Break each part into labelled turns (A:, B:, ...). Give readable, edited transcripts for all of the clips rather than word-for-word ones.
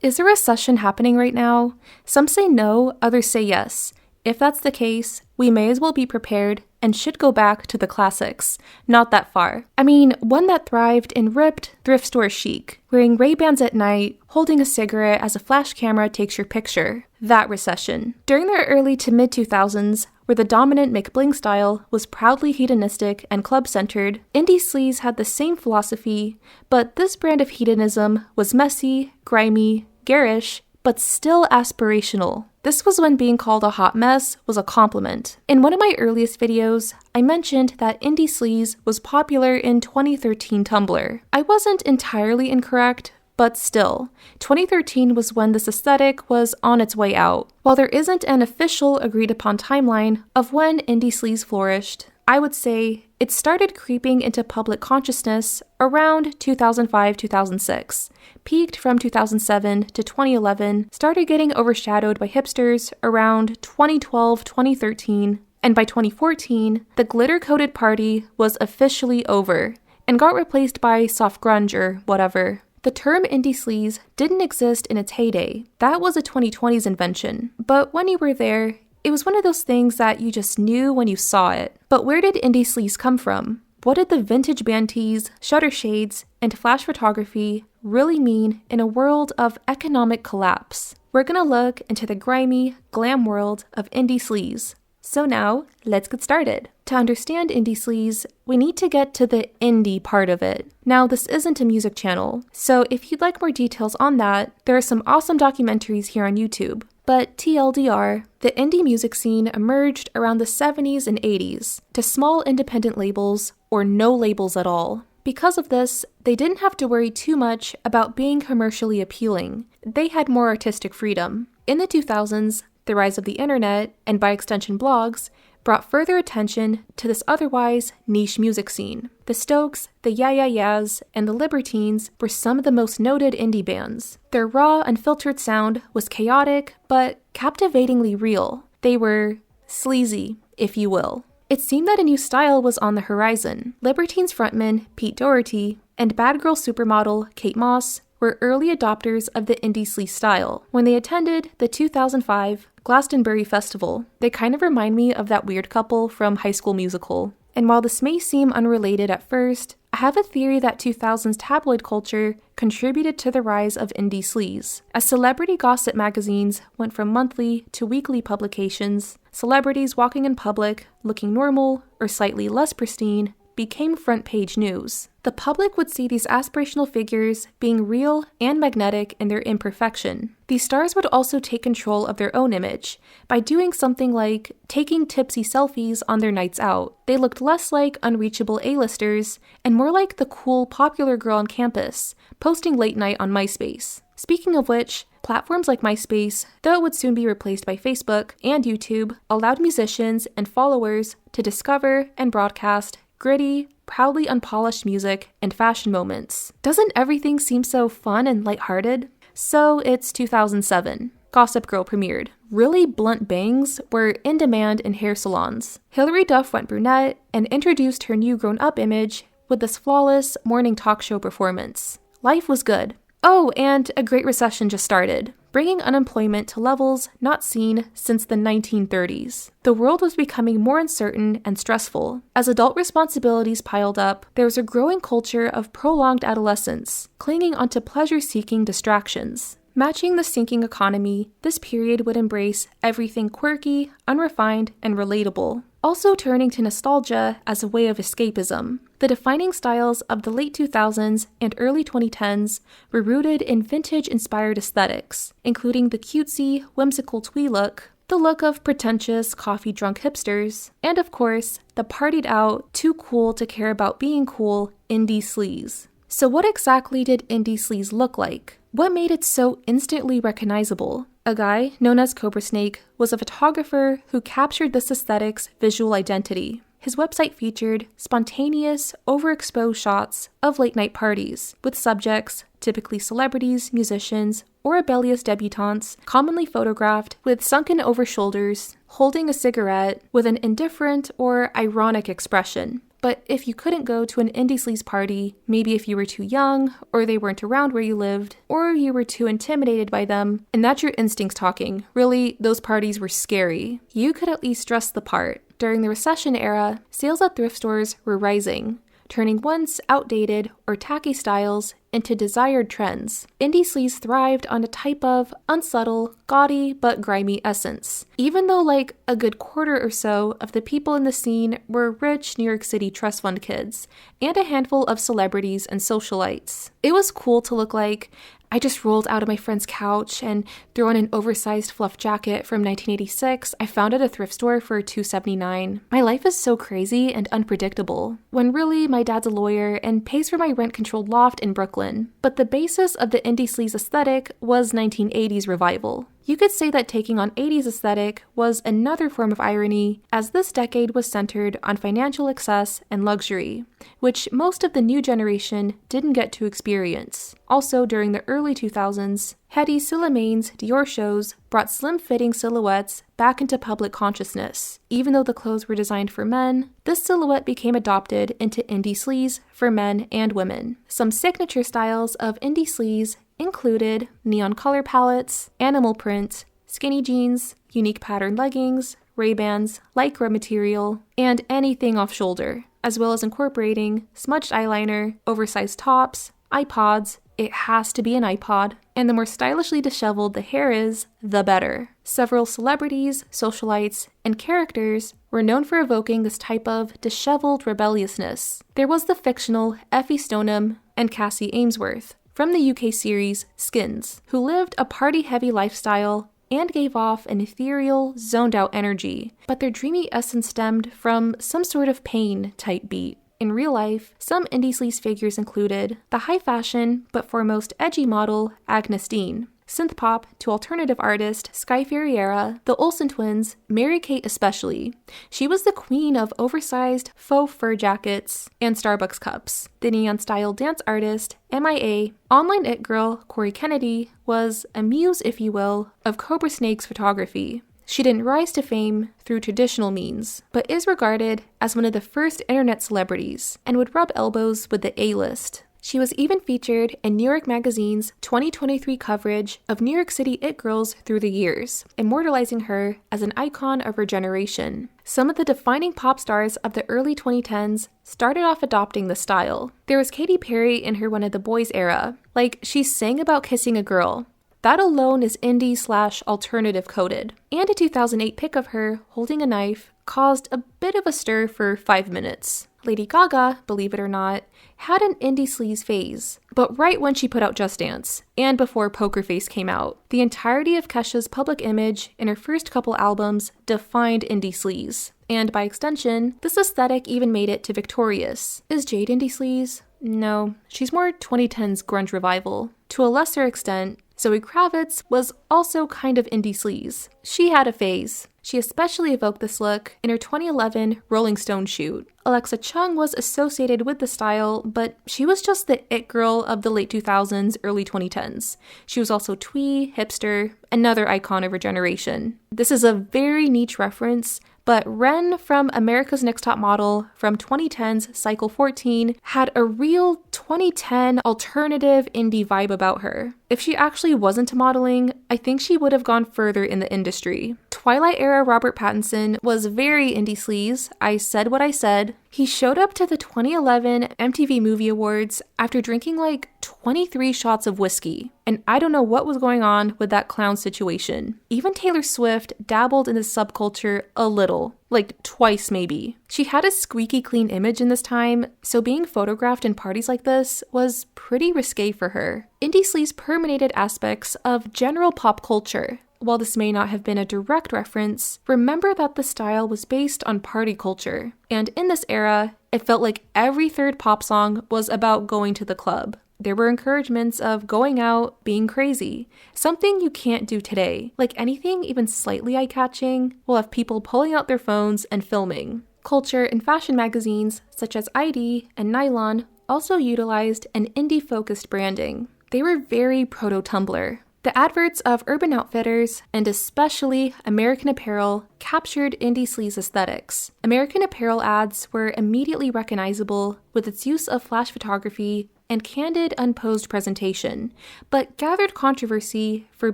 A: Is a recession happening right now? Some say no, others say yes. If that's the case, we may as well be prepared and should go back to the classics. Not that far. I mean, one that thrived in ripped thrift store chic, wearing Ray-Bans at night, holding a cigarette as a flash camera takes your picture. That recession. During the early to mid-2000s, where the dominant McBling style was proudly hedonistic and club-centered, indie sleaze had the same philosophy, but this brand of hedonism was messy, grimy, garish, but still aspirational. This was when being called a hot mess was a compliment. In one of my earliest videos, I mentioned that indie sleaze was popular in 2013 Tumblr. I wasn't entirely incorrect, but still, 2013 was when this aesthetic was on its way out. While there isn't an official agreed-upon timeline of when indie sleaze flourished, I would say it started creeping into public consciousness around 2005-2006, peaked from 2007 to 2011, started getting overshadowed by hipsters around 2012-2013, and by 2014, the glitter-coated party was officially over and got replaced by soft grunge or whatever. The term indie sleaze didn't exist in its heyday. That was a 2020s invention, but when you were there, it was one of those things that you just knew when you saw it. But where did indie sleaze come from? What did the vintage band tees, shutter shades, and flash photography really mean in a world of economic collapse? We're gonna look into the grimy, glam world of indie sleaze. So now, let's get started. To understand indie sleaze, we need to get to the indie part of it. Now, this isn't a music channel, so if you'd like more details on that, there are some awesome documentaries here on YouTube. But TLDR, the indie music scene emerged around the 70s and 80s to small independent labels or no labels at all. Because of this, they didn't have to worry too much about being commercially appealing. They had more artistic freedom. In the 2000s, the rise of the internet, and by extension blogs, brought further attention to this otherwise niche music scene. The Stokes, the m.i.a, and the Libertines were some of the most noted indie bands. Their raw, unfiltered sound was chaotic, but captivatingly real. They were sleazy, if you will. It seemed that a new style was on the horizon. Libertines frontman Pete Doherty and Bad Girl supermodel Kate Moss were early adopters of the indie sleaze style. When they attended the 2005 Glastonbury Festival, they kind of remind me of that weird couple from High School Musical. And while this may seem unrelated at first, I have a theory that 2000s tabloid culture contributed to the rise of indie sleaze. As celebrity gossip magazines went from monthly to weekly publications, celebrities walking in public, looking normal or slightly less pristine, became front-page news. The public would see these aspirational figures being real and magnetic in their imperfection. These stars would also take control of their own image by doing something like taking tipsy selfies on their nights out. They looked less like unreachable A-listers and more like the cool, popular girl on campus, posting late night on MySpace. Speaking of which, platforms like MySpace, though it would soon be replaced by Facebook and YouTube, allowed musicians and followers to discover and broadcast gritty, proudly unpolished music and fashion moments. Doesn't everything seem so fun and lighthearted? So it's 2007. Gossip Girl premiered. Really blunt bangs were in demand in hair salons. Hilary Duff went brunette and introduced her new grown-up image with this flawless morning talk show performance. Life was good. Oh, and a great recession just started, bringing unemployment to levels not seen since the 1930s. The world was becoming more uncertain and stressful. As adult responsibilities piled up, there was a growing culture of prolonged adolescence, clinging onto pleasure-seeking distractions. Matching the sinking economy, this period would embrace everything quirky, unrefined, and relatable, also turning to nostalgia as a way of escapism. The defining styles of the late 2000s and early 2010s were rooted in vintage-inspired aesthetics, including the cutesy, whimsical twee look, the look of pretentious, coffee-drunk hipsters, and of course, the partied-out, too cool to care about being cool indie sleaze. So what exactly did indie sleaze look like? What made it so instantly recognizable? A guy, known as Cobra Snake, was a photographer who captured this aesthetic's visual identity. His website featured spontaneous, overexposed shots of late-night parties, with subjects, typically celebrities, musicians, or rebellious debutantes, commonly photographed with sunken over shoulders, holding a cigarette with an indifferent or ironic expression. But if you couldn't go to an indie sleaze party, maybe if you were too young, or they weren't around where you lived, or you were too intimidated by them, and that's your instincts talking, really, those parties were scary, you could at least dress the part. During the recession era, sales at thrift stores were rising, turning once outdated or tacky styles into desired trends. Indie sleaze thrived on a type of unsubtle, gaudy, but grimy essence, even though like a good quarter or so of the people in the scene were rich New York City trust fund kids, and a handful of celebrities and socialites. It was cool to look like I just rolled out of my friend's couch and threw on an oversized fluff jacket from 1986 I found at a thrift store for $2.79. My life is so crazy and unpredictable, when really my dad's a lawyer and pays for my rent-controlled loft in Brooklyn. But the basis of the indie sleaze aesthetic was 1980s revival. You could say that taking on 80s aesthetic was another form of irony, as this decade was centered on financial excess and luxury, which most of the new generation didn't get to experience. Also, during the early 2000s, Hedi Slimani's Dior shows brought slim-fitting silhouettes back into public consciousness. Even though the clothes were designed for men, this silhouette became adopted into indie sleaze for men and women. Some signature styles of indie sleaze included neon color palettes, animal print, skinny jeans, unique pattern leggings, Ray-Bans, lycra material, and anything off-shoulder, as well as incorporating smudged eyeliner, oversized tops, iPods. It has to be an iPod, and the more stylishly disheveled the hair is, the better. Several celebrities, socialites, and characters were known for evoking this type of disheveled rebelliousness. There was the fictional Effie Stoneham and Cassie Amesworth from the UK series Skins, who lived a party-heavy lifestyle and gave off an ethereal, zoned-out energy, but their dreamy essence stemmed from some sort of pain-type beat. In real life, some indie sleaze figures included the high-fashion but foremost edgy model Agnes Dean, synth-pop to alternative artist Sky Ferreira, the Olsen twins, Mary-Kate especially. She was the queen of oversized faux fur jackets and Starbucks cups. The neon-style dance artist m.i.a, online it girl Corey Kennedy was a muse, if you will, of Cobra Snake's photography. She didn't rise to fame through traditional means, but is regarded as one of the first internet celebrities and would rub elbows with the A-list. She was even featured in New York Magazine's 2023 coverage of New York City it girls through the years, immortalizing her as an icon of her generation. Some of the defining pop stars of the early 2010s started off adopting the style. There was Katy Perry in her One of the Boys era. Like, she sang about kissing a girl. That alone is indie/alternative coded. And a 2008 pic of her holding a knife caused a bit of a stir for 5 minutes. Lady Gaga, believe it or not, had an indie sleaze phase, but right when she put out Just Dance, and before Poker Face came out. The entirety of Kesha's public image in her first couple albums defined indie sleaze, and by extension, this aesthetic even made it to Victorious. Is Jade indie sleaze? No, she's more 2010s grunge revival. To a lesser extent, Zoe Kravitz was also kind of indie sleaze. She had a phase. She especially evoked this look in her 2011 Rolling Stone shoot. Alexa Chung was associated with the style, but she was just the it girl of the late 2000s, early 2010s. She was also twee, hipster, another icon of her generation. This is a very niche reference, but Ren from America's Next Top Model from 2010's Cycle 14 had a real 2010 alternative indie vibe about her. If she actually wasn't to modeling, I think she would have gone further in the industry. Twilight era Robert Pattinson was very indie sleaze. I said what I said. He showed up to the 2011 MTV Movie Awards after drinking like 23 shots of whiskey, and I don't know what was going on with that clown situation. Even Taylor Swift dabbled in the subculture a little, like twice maybe. She had a squeaky clean image in this time, so being photographed in parties like this was pretty risque for her. Indie sleaze permeated aspects of general pop culture. While this may not have been a direct reference, remember that the style was based on party culture. And in this era, it felt like every third pop song was about going to the club. There were encouragements of going out, being crazy, something you can't do today. Like anything even slightly eye-catching will have people pulling out their phones and filming. Culture and fashion magazines such as ID and Nylon also utilized an indie-focused branding. They were very proto-Tumblr. The adverts of Urban Outfitters, and especially American Apparel, captured indie sleaze aesthetics. American Apparel ads were immediately recognizable with its use of flash photography and candid, unposed presentation, but gathered controversy for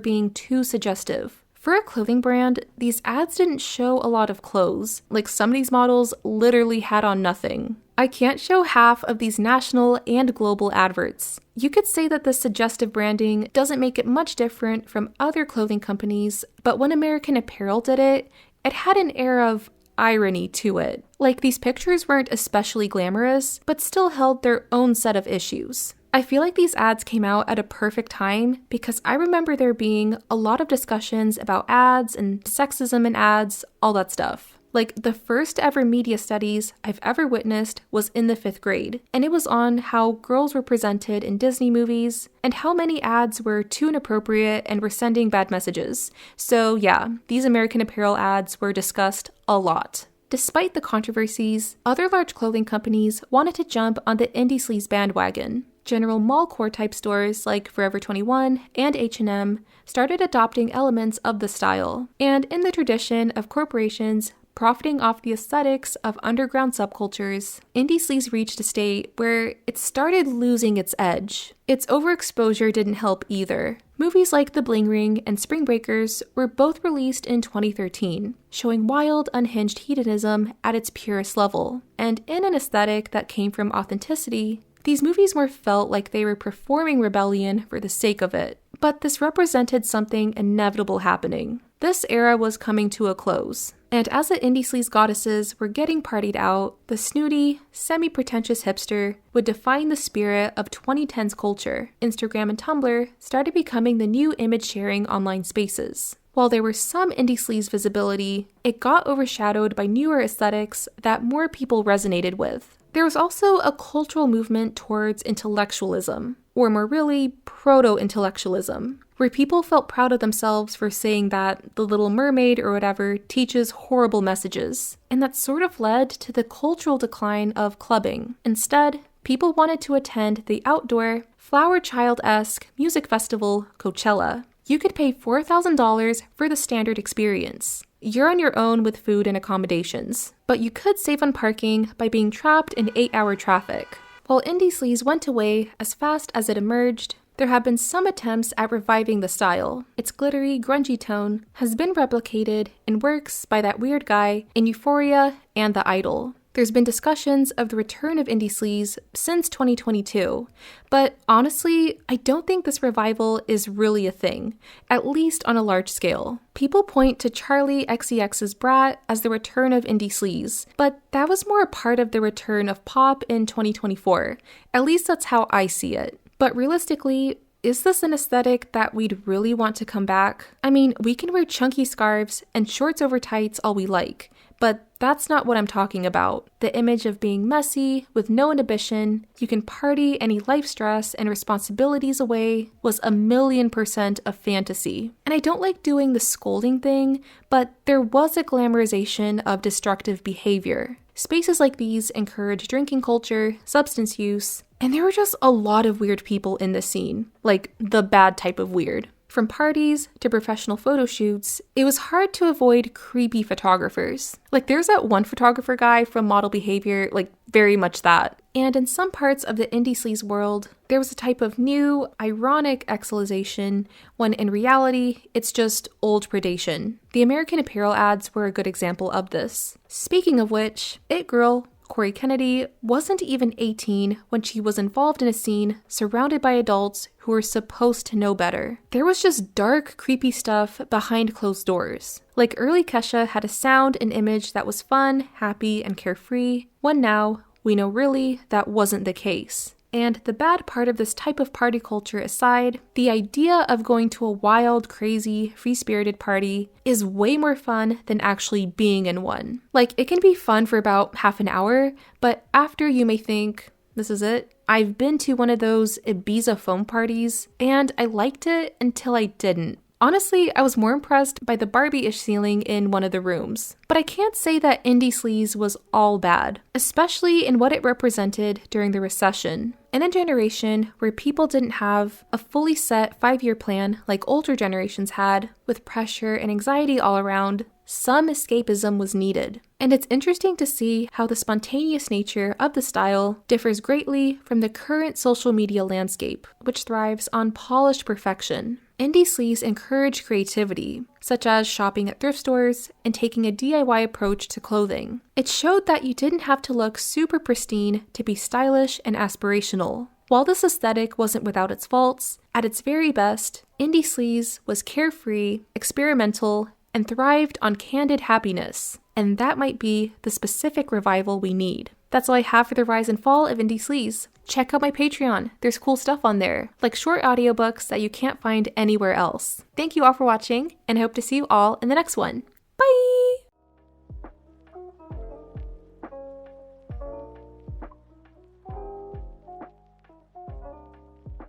A: being too suggestive. For a clothing brand, these ads didn't show a lot of clothes, like some of these models literally had on nothing. I can't show half of these national and global adverts. You could say that this suggestive branding doesn't make it much different from other clothing companies, but when American Apparel did it, it had an air of irony to it. Like, these pictures weren't especially glamorous, but still held their own set of issues. I feel like these ads came out at a perfect time because I remember there being a lot of discussions about ads and sexism in ads, all that stuff. Like, the first ever media studies I've ever witnessed was in the 5th grade, and it was on how girls were presented in Disney movies and how many ads were too inappropriate and were sending bad messages. So yeah, these American Apparel ads were discussed a lot. Despite the controversies, other large clothing companies wanted to jump on the indie sleaze bandwagon. General mall core type stores like Forever 21 and H&M started adopting elements of the style. And in the tradition of corporations profiting off the aesthetics of underground subcultures, indie sleaze reached a state where it started losing its edge. Its overexposure didn't help either. Movies like The Bling Ring and Spring Breakers were both released in 2013, showing wild, unhinged hedonism at its purest level. And in an aesthetic that came from authenticity, these movies more felt like they were performing rebellion for the sake of it. But this represented something inevitable happening. This era was coming to a close, and as the indie sleaze goddesses were getting partied out, the snooty, semi-pretentious hipster would define the spirit of 2010s culture. Instagram and Tumblr started becoming the new image-sharing online spaces. While there were some indie sleaze visibility, it got overshadowed by newer aesthetics that more people resonated with. There was also a cultural movement towards intellectualism, or more really, proto-intellectualism, where people felt proud of themselves for saying that The Little Mermaid or whatever teaches horrible messages. And that sort of led to the cultural decline of clubbing. Instead, people wanted to attend the outdoor, Flower Child-esque music festival, Coachella. You could pay $4,000 for the standard experience. You're on your own with food and accommodations, but you could save on parking by being trapped in 8-hour traffic. While indie sleaze went away as fast as it emerged, there have been some attempts at reviving the style. Its glittery, grungy tone has been replicated in works by that weird guy in Euphoria and The Idol. There's been discussions of the return of indie sleaze since 2022, but honestly, I don't think this revival is really a thing, at least on a large scale. People point to Charli XCX's Brat as the return of indie sleaze, but that was more a part of the return of pop in 2024. At least that's how I see it. But realistically, is this an aesthetic that we'd really want to come back? I mean, we can wear chunky scarves and shorts over tights all we like, but that's not what I'm talking about. The image of being messy, with no inhibition, you can party any life stress and responsibilities away was 1,000,000% a fantasy. And I don't like doing the scolding thing, but there was a glamorization of destructive behavior. Spaces like these encourage drinking culture, substance use, and there were just a lot of weird people in this scene. Like, the bad type of weird. From parties to professional photo shoots, it was hard to avoid creepy photographers. Like, there's that one photographer guy from Model Behavior, like, very much that. And in some parts of the indie sleaze world, there was a type of new, ironic exilization, when in reality, it's just old predation. The American Apparel ads were a good example of this. Speaking of which, It Girl, Corey Kennedy, wasn't even 18 when she was involved in a scene surrounded by adults who were supposed to know better. There was just dark, creepy stuff behind closed doors. Like, early Kesha had a sound and image that was fun, happy, and carefree, when now, we know really that wasn't the case. And the bad part of this type of party culture aside, the idea of going to a wild, crazy, free-spirited party is way more fun than actually being in one. Like, it can be fun for about half an hour, but after you may think, this is it. I've been to one of those Ibiza foam parties, and I liked it until I didn't. Honestly, I was more impressed by the Barbie-ish ceiling in one of the rooms. But I can't say that indie sleaze was all bad, especially in what it represented during the recession. In a generation where people didn't have a fully set 5-year plan like older generations had, with pressure and anxiety all around, some escapism was needed. And it's interesting to see how the spontaneous nature of the style differs greatly from the current social media landscape, which thrives on polished perfection. Indie sleaze encourage creativity, such as shopping at thrift stores and taking a DIY approach to clothing. It showed that you didn't have to look super pristine to be stylish and aspirational. While this aesthetic wasn't without its faults, at its very best, indie sleaze was carefree, experimental, and thrived on candid happiness. And that might be the specific revival we need. That's all I have for the rise and fall of indie sleaze. Check out my Patreon. There's cool stuff on there, like short audiobooks that you can't find anywhere else. Thank you all for watching, and I hope to see you all in the next one. Bye!